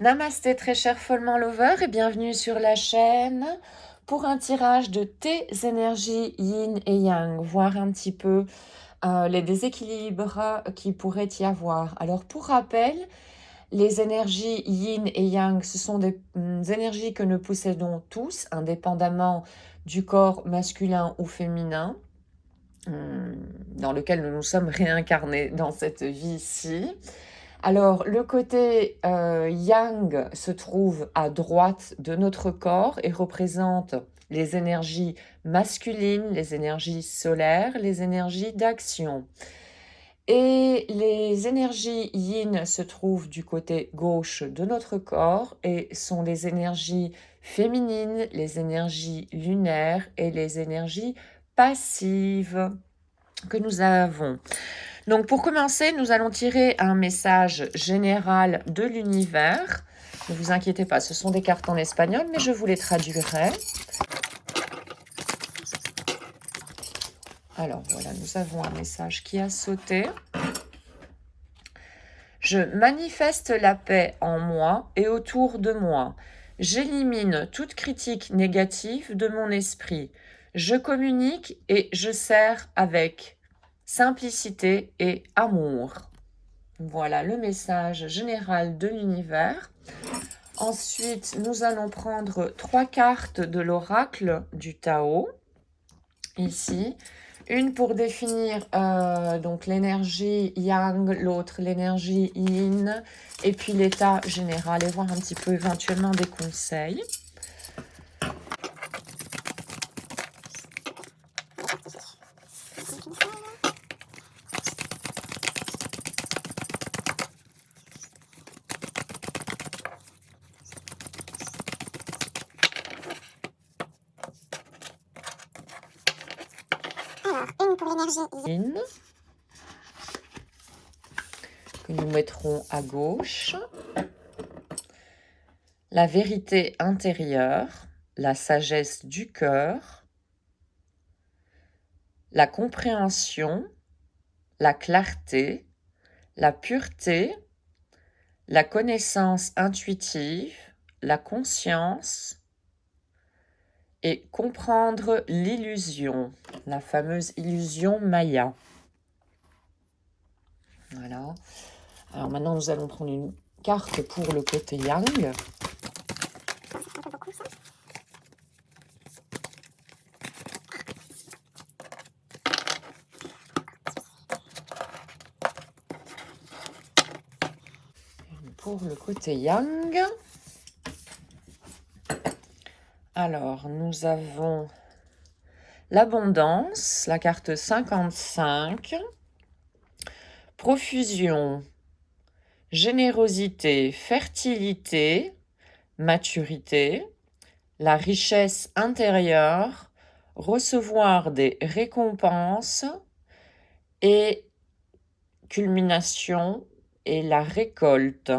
Namasté très cher follement lover et bienvenue sur la chaîne pour un tirage de tes énergies yin et yang, voir un petit peu les déséquilibres qui pourrait y avoir. Alors pour rappel, les énergies yin et yang, ce sont des énergies que nous possédons tous, indépendamment du corps masculin ou féminin, dans lequel nous nous sommes réincarnés dans cette vie-ci. Alors, le côté yang se trouve à droite de notre corps et représente les énergies masculines, les énergies solaires, les énergies d'action. Et les énergies yin se trouvent du côté gauche de notre corps et sont les énergies féminines, les énergies lunaires et les énergies passives que nous avons. Donc pour commencer, nous allons tirer un message général de l'univers. Ne vous inquiétez pas, ce sont des cartes en espagnol, mais je vous les traduirai. Alors voilà, nous avons un message qui a sauté. Je manifeste la paix en moi et autour de moi. J'élimine toute critique négative de mon esprit. Je communique et je sers avec simplicité et amour. Voilà le message général de l'univers. Ensuite, nous allons prendre 3 cartes de l'oracle du Tao. Ici, une pour définir donc l'énergie yang, l'autre l'énergie yin, et puis l'état général, et voir un petit peu éventuellement des conseils. Une pour l'énergie Yin, que nous mettrons à gauche. La vérité intérieure, la sagesse du cœur, la compréhension, la clarté, la pureté, la connaissance intuitive, la conscience et comprendre l'illusion, la fameuse illusion Maya. Voilà. Alors maintenant, nous allons prendre une carte pour le côté yang. un peu beaucoup ça. Pour le côté yang, alors nous avons l'abondance, la carte 55, profusion, générosité, fertilité, maturité, la richesse intérieure, recevoir des récompenses et culmination et la récolte.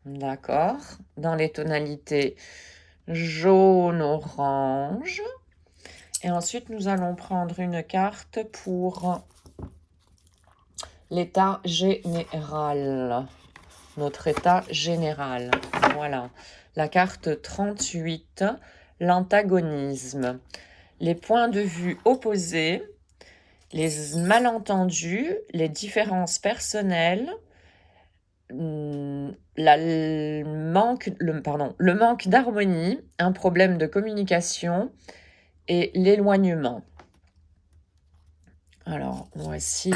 D'accord? Dans les tonalités jaune-orange. Et ensuite, nous allons prendre une carte pour l'état général. Notre état général. Voilà. La carte 38, l'antagonisme. Les points de vue opposés, les malentendus, les différences personnelles, le manque d'harmonie, un problème de communication et l'éloignement. Alors, voici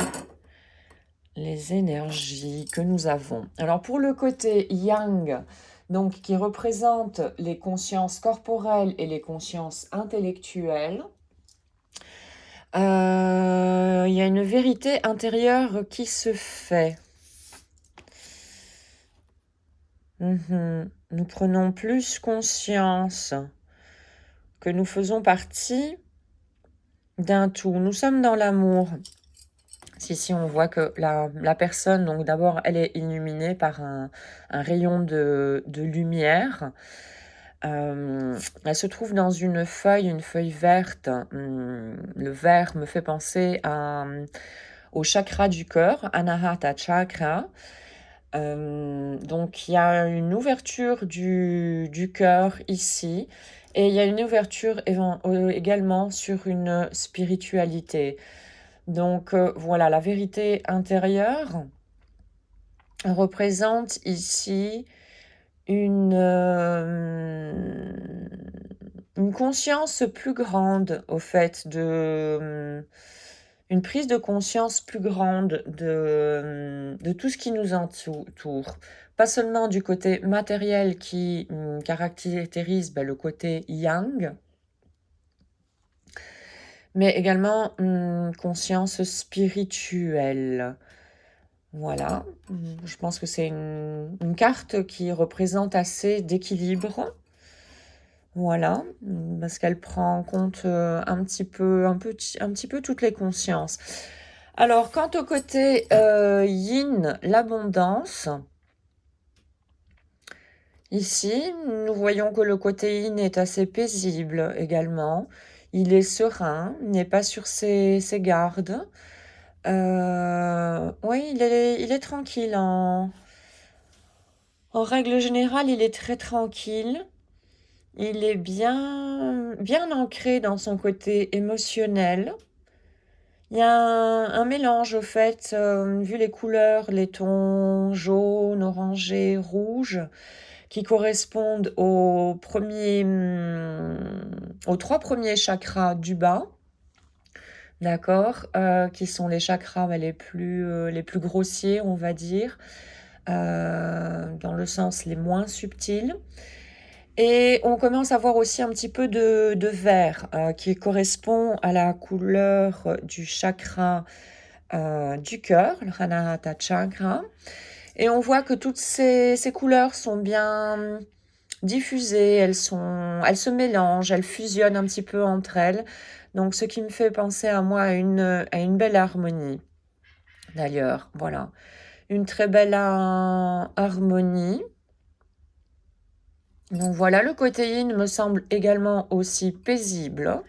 les énergies que nous avons. Alors, pour le côté yang, donc qui représente les consciences corporelles et les consciences intellectuelles, il y a une vérité intérieure qui se fait. Nous prenons plus conscience que nous faisons partie d'un tout. Nous sommes dans l'amour. Si on voit que la personne, donc d'abord, elle est illuminée par un rayon de lumière. Elle se trouve dans une feuille verte. Le vert me fait penser au chakra du cœur, Anahata Chakra. Donc, il y a une ouverture du cœur ici et il y a une ouverture également sur une spiritualité. Donc, voilà, la vérité intérieure représente ici une, une conscience plus grande, au fait, une prise de conscience plus grande de tout ce qui nous entoure. Pas seulement du côté matériel qui caractérise le côté yang, mais également une conscience spirituelle. Voilà, je pense que c'est une carte qui représente assez d'équilibre. Voilà, parce qu'elle prend en compte un petit peu toutes les consciences. Alors, quant au côté yin, l'abondance, ici, nous voyons que le côté yin est assez paisible également. Il est serein, il n'est pas sur ses gardes. Oui, il est tranquille. En règle générale, il est très tranquille. Il est bien ancré dans son côté émotionnel. Il y a un mélange, au fait, vu les couleurs, les tons jaune, orangé, rouge, qui correspondent aux trois premiers chakras du bas, d'accord, qui sont les chakras les plus grossiers, on va dire, dans le sens les moins subtils. Et on commence à voir aussi un petit peu de vert qui correspond à la couleur du chakra du cœur, le Anahata Chakra. Et on voit que toutes ces couleurs sont bien diffusées, elles se mélangent, elles fusionnent un petit peu entre elles. Donc, ce qui me fait penser à moi à une belle harmonie, d'ailleurs. Voilà, une très belle harmonie. Donc voilà, le côté yin me semble également aussi paisible.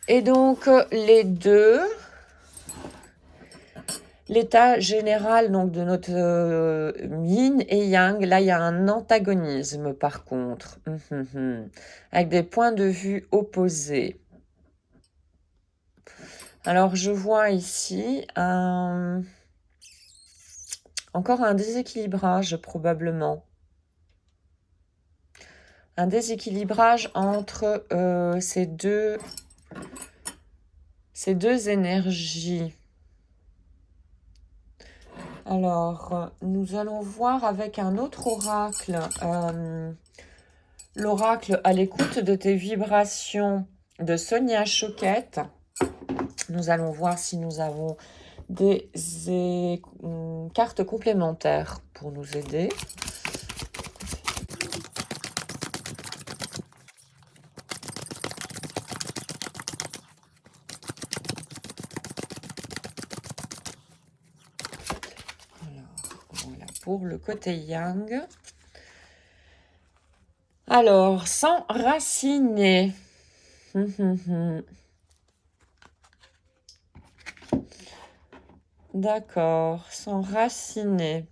Et donc les deux, l'état général donc de notre yin et yang, là il y a un antagonisme par contre, avec des points de vue opposés. Alors je vois ici encore un déséquilibrage probablement. Un déséquilibrage entre ces deux énergies. Alors, nous allons voir avec un autre oracle, l'oracle à l'écoute de tes vibrations de Sonia Choquette. Nous allons voir si nous avons des cartes complémentaires pour nous aider. Voilà, pour le côté yang. Alors, s'enraciner. D'accord, s'enraciner.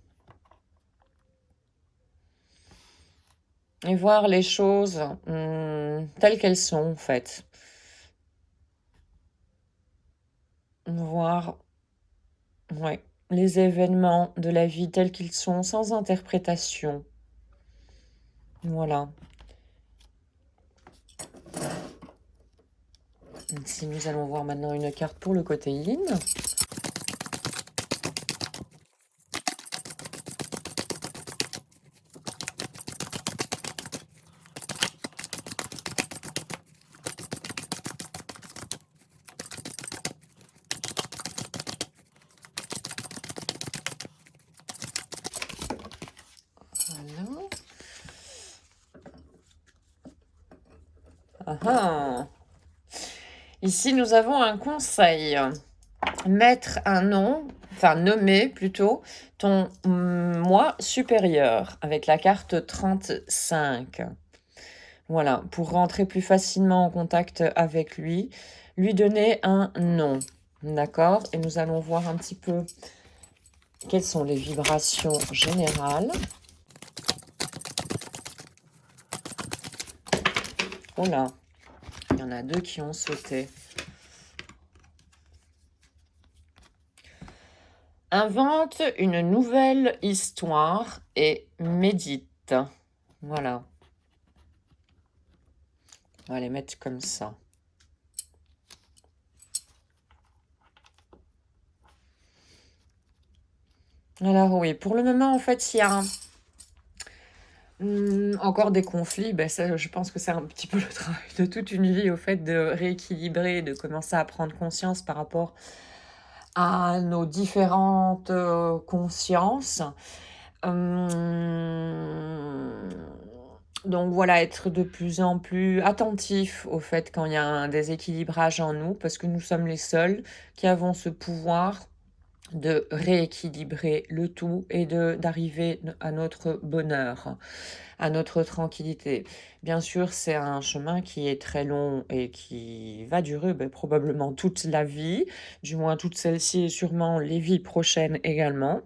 Et voir les choses telles qu'elles sont, en fait. Voir les événements de la vie tels qu'ils sont, sans interprétation. Voilà. Ici, nous allons voir maintenant une carte pour le côté yin. Voilà. Ici, nous avons un conseil. Mettre un nom, enfin nommer plutôt, ton moi supérieur avec la carte 35. Voilà, pour rentrer plus facilement en contact avec lui, lui donner un nom. D'accord? Et nous allons voir un petit peu Quelles sont les vibrations générales? Oh là, il y en a 2 qui ont sauté. Invente une nouvelle histoire et médite. Voilà. On va les mettre comme ça. Alors oui, pour le moment, en fait, il y a encore des conflits. Ben ça, je pense que c'est un petit peu le travail de toute une vie, au fait, de rééquilibrer, de commencer à prendre conscience par rapport à nos différentes consciences. Donc voilà, être de plus en plus attentif au fait quand il y a un déséquilibrage en nous, parce que nous sommes les seuls qui avons ce pouvoir de rééquilibrer le tout et d'arriver à notre bonheur, à notre tranquillité. Bien sûr, c'est un chemin qui est très long et qui va durer probablement toute la vie, du moins toute celle-ci et sûrement les vies prochaines également.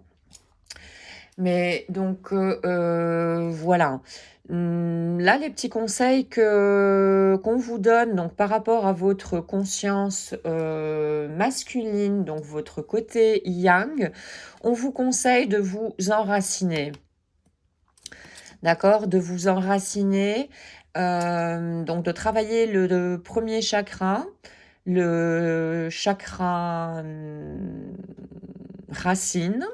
Mais donc, voilà. Là, les petits conseils qu'on vous donne, donc par rapport à votre conscience masculine, donc votre côté yang, on vous conseille de vous enraciner. D'accord? De vous enraciner, donc de travailler le premier chakra, le chakra racine.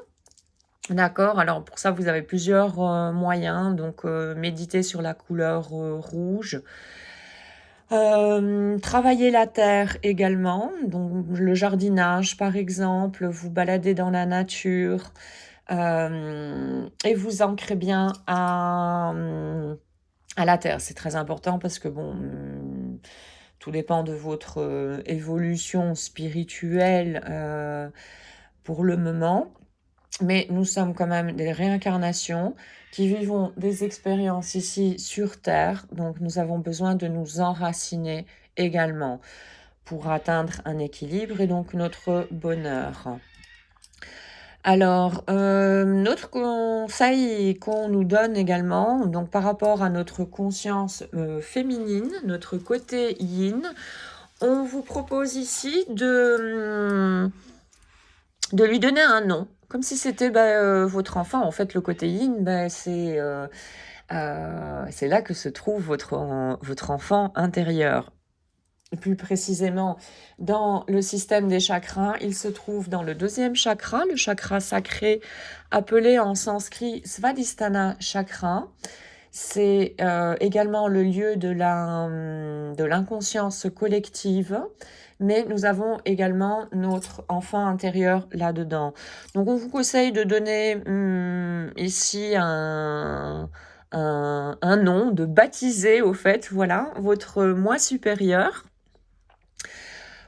D'accord, alors pour ça, vous avez plusieurs moyens. Donc, méditer sur la couleur rouge. Travailler la terre également, donc le jardinage par exemple, vous balader dans la nature et vous ancrer bien à la terre. C'est très important parce que bon, tout dépend de votre évolution spirituelle pour le moment. Mais nous sommes quand même des réincarnations qui vivons des expériences ici sur Terre. Donc nous avons besoin de nous enraciner également pour atteindre un équilibre et donc notre bonheur. Alors, notre conseil qu'on nous donne également, donc par rapport à notre conscience féminine, notre côté yin, on vous propose ici de lui donner un nom, comme si c'était votre enfant. En fait, le côté yin, c'est là que se trouve votre enfant intérieur. Et plus précisément, dans le système des chakras, il se trouve dans le 2e chakra, le chakra sacré, appelé en sanskrit Svadhisthana chakra. C'est également le lieu de l'inconscience collective, mais nous avons également notre enfant intérieur là-dedans. Donc on vous conseille de donner ici un nom, de baptiser au fait, voilà, votre moi supérieur,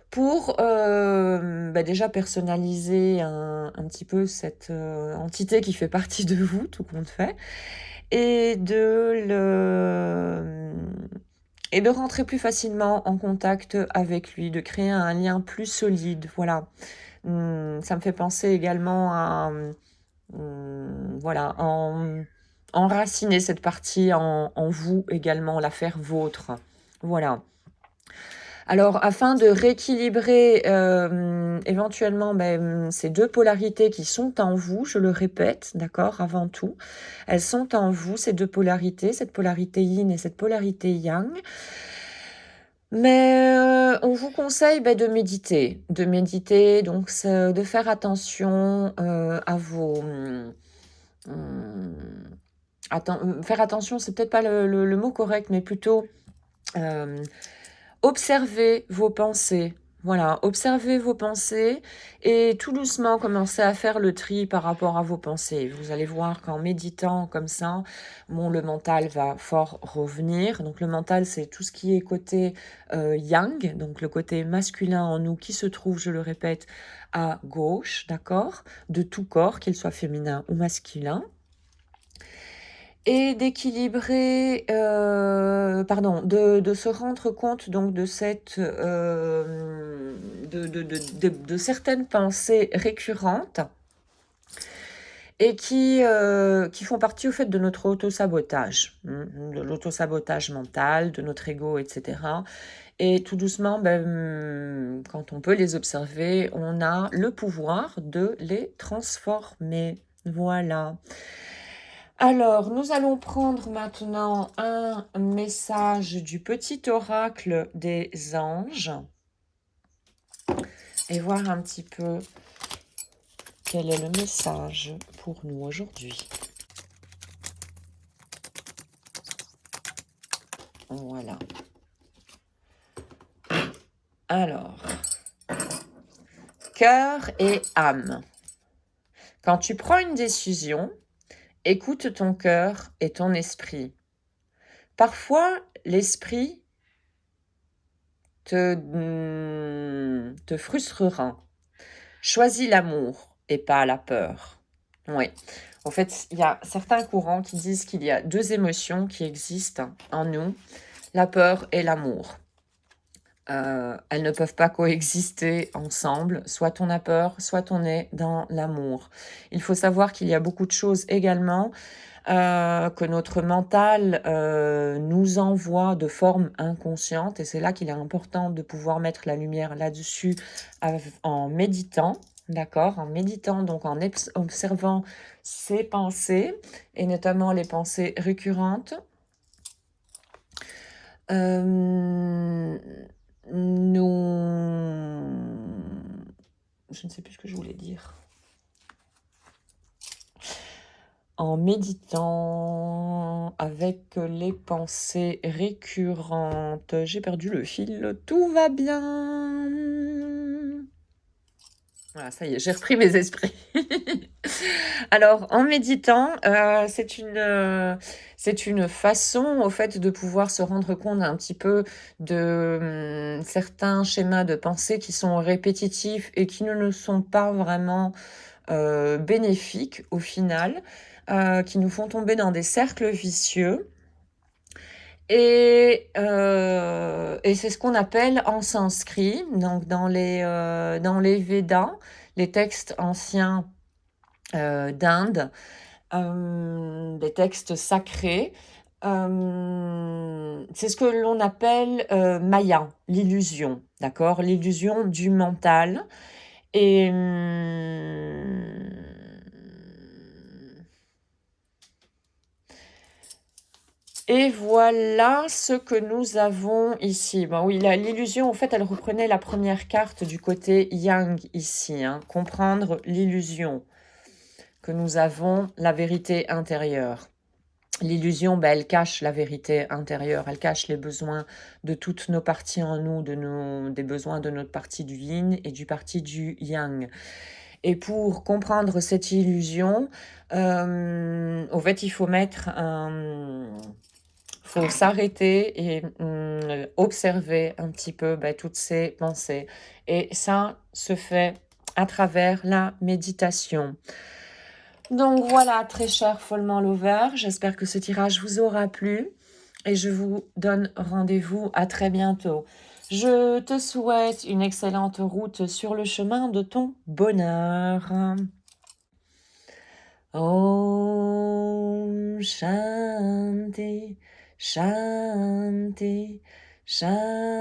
pour déjà personnaliser un petit peu cette entité qui fait partie de vous, tout compte fait, et de rentrer plus facilement en contact avec lui, de créer un lien plus solide, voilà. Ça me fait penser également à voilà, enraciner cette partie en vous également, la faire vôtre, voilà. Alors, afin de rééquilibrer éventuellement ces 2 polarités qui sont en vous, je le répète, d'accord, avant tout, elles sont en vous, ces 2 polarités, cette polarité yin et cette polarité yang. Mais on vous conseille de méditer, donc de faire attention à vos... faire attention, c'est peut-être pas le mot correct, mais plutôt observez vos pensées. Voilà, observez vos pensées et tout doucement commencez à faire le tri par rapport à vos pensées. Vous allez voir qu'en méditant comme ça, le mental va fort revenir. Donc le mental, c'est tout ce qui est côté yang, donc le côté masculin en nous qui se trouve, je le répète, à gauche, d'accord, de tout corps, qu'il soit féminin ou masculin. Et d'équilibrer, de se rendre compte donc de cette, de certaines pensées récurrentes et qui font partie au fait de notre autosabotage, de l'autosabotage mental, de notre ego, etc. Et tout doucement, quand on peut les observer, on a le pouvoir de les transformer. Voilà. Alors, nous allons prendre maintenant un message du petit oracle des anges et voir un petit peu quel est le message pour nous aujourd'hui. Voilà. Alors, cœur et âme. Quand tu prends une décision, écoute ton cœur et ton esprit. Parfois, l'esprit te frustrera. Choisis l'amour et pas la peur. Oui. En fait, il y a certains courants qui disent qu'il y a deux émotions qui existent en nous, la peur et l'amour. Elles ne peuvent pas coexister ensemble. Soit on a peur, soit on est dans l'amour. Il faut savoir qu'il y a beaucoup de choses également que notre mental nous envoie de forme inconsciente. Et c'est là qu'il est important de pouvoir mettre la lumière là-dessus en méditant. D'accord, en méditant, donc en observant ses pensées, et notamment les pensées récurrentes. Je ne sais plus ce que je voulais dire. En méditant avec les pensées récurrentes. J'ai perdu le fil, tout va bien. Voilà, ça y est, j'ai repris mes esprits. Alors, en méditant, c'est une façon, au fait, de pouvoir se rendre compte un petit peu de certains schémas de pensée qui sont répétitifs et qui ne nous sont pas vraiment bénéfiques au final, qui nous font tomber dans des cercles vicieux. Et c'est ce qu'on appelle en sanskrit, donc dans les Védas, les textes anciens d'Inde, des textes sacrés. C'est ce que l'on appelle Maya, l'illusion, d'accord? L'illusion du mental. Et voilà ce que nous avons ici. Bon, oui, l'illusion, en fait, elle reprenait la première carte du côté yang ici. Comprendre l'illusion que nous avons, la vérité intérieure. L'illusion, elle cache la vérité intérieure, elle cache les besoins de toutes nos parties en nous, des besoins de notre partie du yin et du partie du yang. Et pour comprendre cette illusion, au fait, il faut faut s'arrêter et observer un petit peu toutes ces pensées. Et ça se fait à travers la méditation. Donc voilà, très cher Follement Lover, j'espère que ce tirage vous aura plu et je vous donne rendez-vous à très bientôt. Je te souhaite une excellente route sur le chemin de ton bonheur. Om Shanti, Shanti, Shanti.